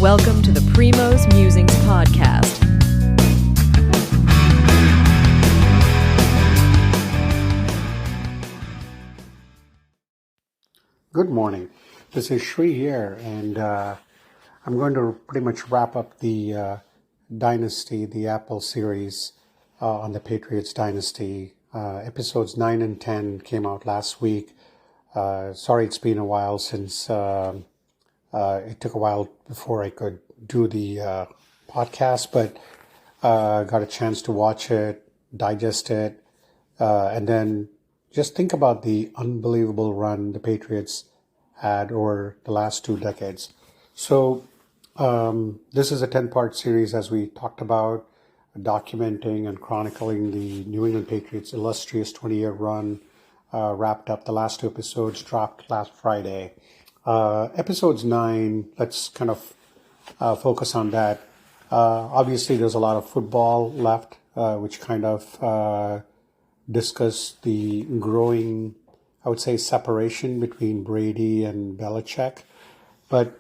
Welcome to the Primo's Musings podcast. Good morning. This is Shri here, and I'm going to pretty much wrap up the Dynasty, the Apple series on the Patriots Dynasty. Episodes 9 and 10 came out last week. Sorry it's been a while since it took a while before I could do the podcast, but got a chance to watch it, digest it, and then just think about the unbelievable run the Patriots had over the last 2 decades. So this is a 10-part series, as we talked about, documenting and chronicling the New England Patriots' illustrious 20-year run. Wrapped up. The last 2 episodes dropped last Friday. Episodes 9, let's kind of focus on that. Obviously, there's a lot of football left, which kind of discuss the growing, I would say, separation between Brady and Belichick. But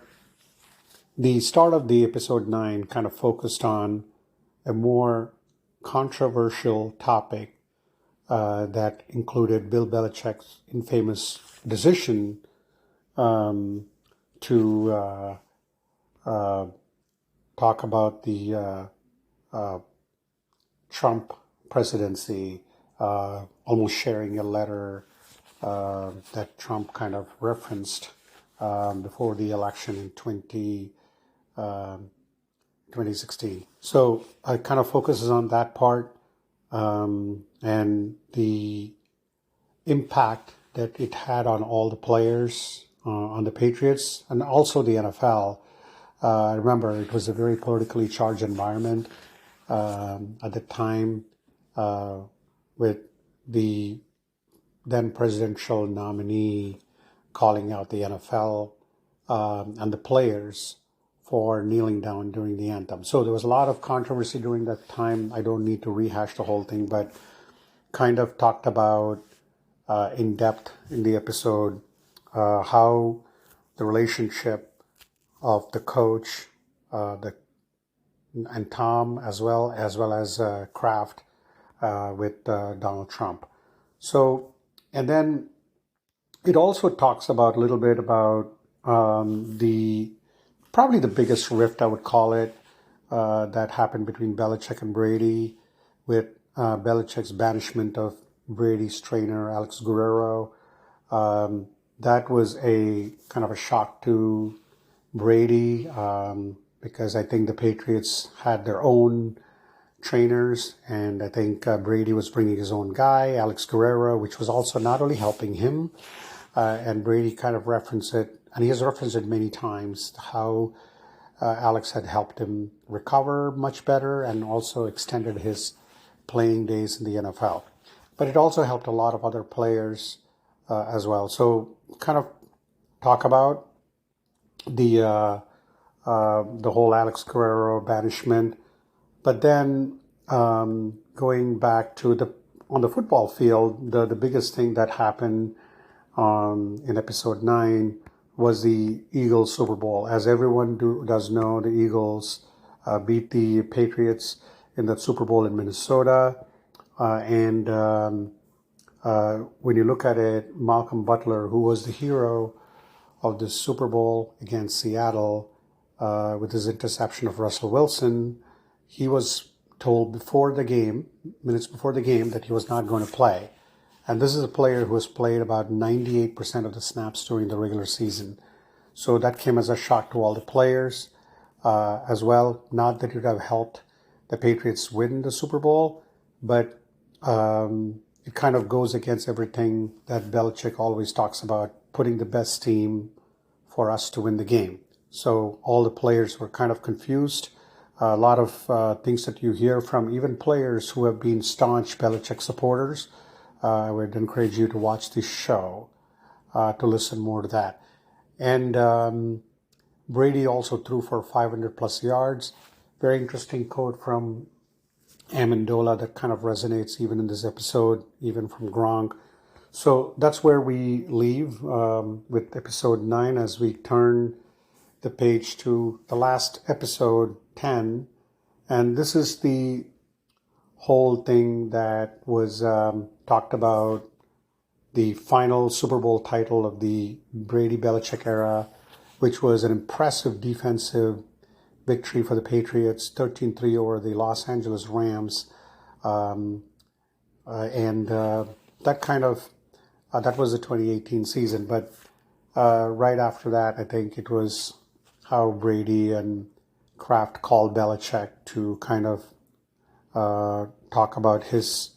the start of the episode 9 kind of focused on a more controversial topic that included Bill Belichick's infamous decision to talk about the Trump presidency, almost sharing a letter that Trump kind of referenced before the election in 2016. So it kind of focuses on that part and the impact that it had on all the players, on the Patriots, and also the NFL. Remember, it was a very politically charged environment at the time with the then presidential nominee calling out the NFL and the players for kneeling down during the anthem. So there was a lot of controversy during that time. I don't need to rehash the whole thing, but kind of talked about in depth in the episode how the relationship of the coach and Tom as well as Kraft with Donald Trump. So, and then it also talks about a little bit about probably the biggest rift, I would call it, that happened between Belichick and Brady, with Belichick's banishment of Brady's trainer, Alex Guerrero. That was a kind of a shock to Brady because I think the Patriots had their own trainers, and I think Brady was bringing his own guy, Alex Guerrero, which was also not only helping him, and Brady kind of referenced it, and he has referenced it many times, how Alex had helped him recover much better and also extended his playing days in the NFL. But it also helped a lot of other players as well. So kind of talk about the whole Alex Guerrero banishment, but then going back to on the football field, the biggest thing that happened in episode 9 was the Eagles Super Bowl. As everyone does know, the Eagles beat the Patriots in the Super Bowl in Minnesota. And when you look at it, Malcolm Butler, who was the hero of the Super Bowl against Seattle with his interception of Russell Wilson, he was told minutes before the game, that he was not going to play. And this is a player who has played about 98% of the snaps during the regular season. So that came as a shock to all the players as well. Not that it would have helped the Patriots win the Super Bowl, but it kind of goes against everything that Belichick always talks about, putting the best team for us to win the game. So all the players were kind of confused. A lot of things that you hear from even players who have been staunch Belichick supporters. I would encourage you to watch this show to listen more to that. And Brady also threw for 500 plus yards. Very interesting quote from Amendola that kind of resonates even in this episode, even from Gronk. So that's where we leave with episode 9 as we turn the page to the last episode 10. And this is the whole thing that was talked about, the final Super Bowl title of the Brady-Belichick era, which was an impressive defensive victory for the Patriots, 13-3 over the Los Angeles Rams. That kind of, that was the 2018 season. But right after that, I think it was how Brady and Kraft called Belichick to kind of talk about his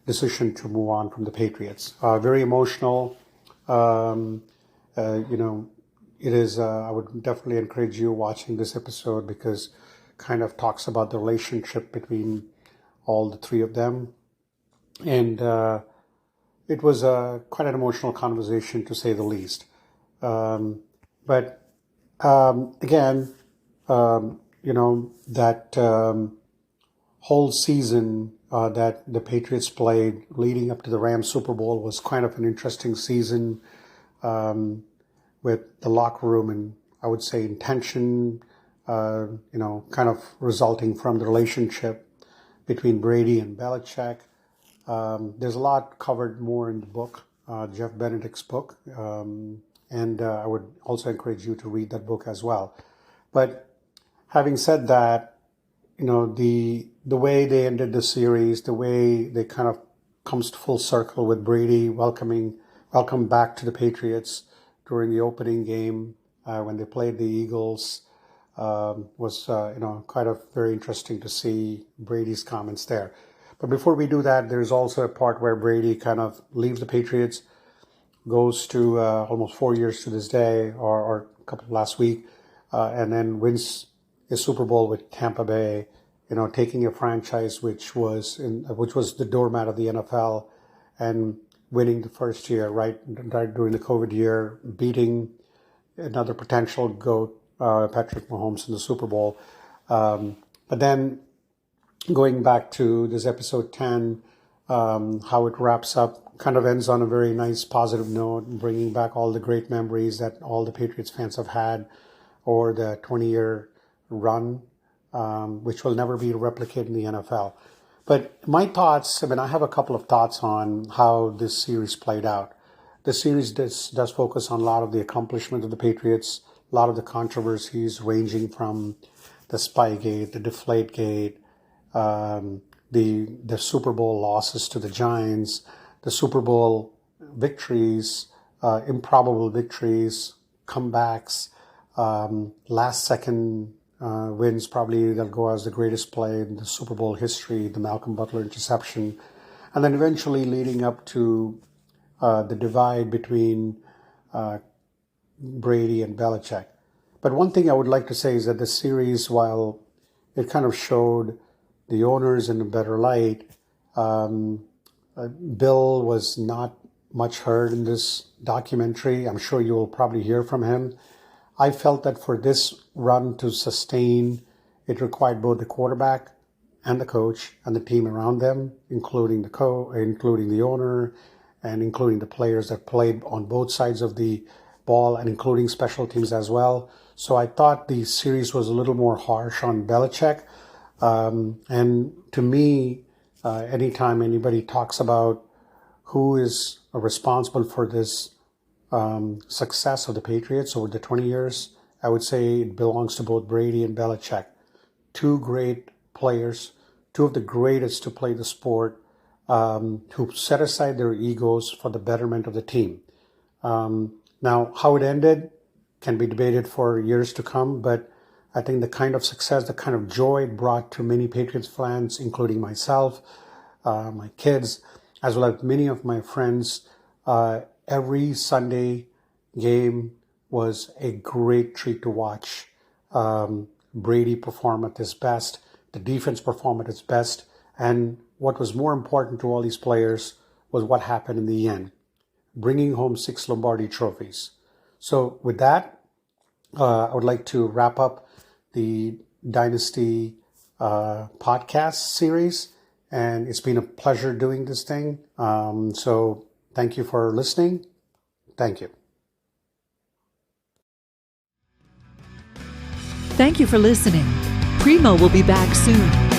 decision to move on from the Patriots. Very emotional. It is. I would definitely encourage you watching this episode because kind of talks about the relationship between all the three of them. And it was quite an emotional conversation, to say the least. But again, that whole season that the Patriots played leading up to the Rams Super Bowl was kind of an interesting season with the locker room and, I would say, intention, kind of resulting from the relationship between Brady and Belichick. There's a lot covered more in the book, Jeff Benedict's book, and I would also encourage you to read that book as well. But having said that, the way they ended the series, the way they kind of comes to full circle with Brady welcome back to the Patriots during the opening game when they played the Eagles, was kind of very interesting to see Brady's comments there. But before we do that, there's also a part where Brady kind of leaves the Patriots, goes to almost 4 years to this day, or a couple last week, and then wins a Super Bowl with Tampa Bay, taking a franchise which was the doormat of the NFL, and winning the first year right during the COVID year, beating another potential GOAT, Patrick Mahomes, in the Super Bowl. But then going back to this episode 10, how it wraps up, kind of ends on a very nice positive note, bringing back all the great memories that all the Patriots fans have had over the 20-year run, which will never be replicated in the NFL. But my thoughts, I have a couple of thoughts on how this series played out. The series does focus on a lot of the accomplishments of the Patriots, a lot of the controversies ranging from the Spygate, the Deflategate, the Super Bowl losses to the Giants, the Super Bowl victories, improbable victories, comebacks, last second wins, probably they'll go as the greatest play in the Super Bowl history, the Malcolm Butler interception, and then eventually leading up to the divide between Brady and Belichick. But one thing I would like to say is that the series, while it kind of showed the owners in a better light, Bill was not much heard in this documentary. I'm sure you will probably hear from him. I felt that for this run to sustain, it required both the quarterback and the coach and the team around them, including the owner, and including the players that played on both sides of the ball, and including special teams as well. So I thought the series was a little more harsh on Belichick. And to me, anytime anybody talks about who is responsible for this success of the Patriots over the 20 years, I would say it belongs to both Brady and Belichick. Two great players, two of the greatest to play the sport, who set aside their egos for the betterment of the team. Now, how it ended can be debated for years to come, but I think the kind of success, the kind of joy it brought to many Patriots fans, including myself, my kids, as well as many of my friends, every Sunday game was a great treat to watch. Brady perform at his best, the defense perform at its best, and what was more important to all these players was what happened in the end, bringing home 6 Lombardi trophies. So with that, I would like to wrap up the Dynasty podcast series, and it's been a pleasure doing this thing. So thank you for listening. Thank you. Thank you for listening. Primo will be back soon.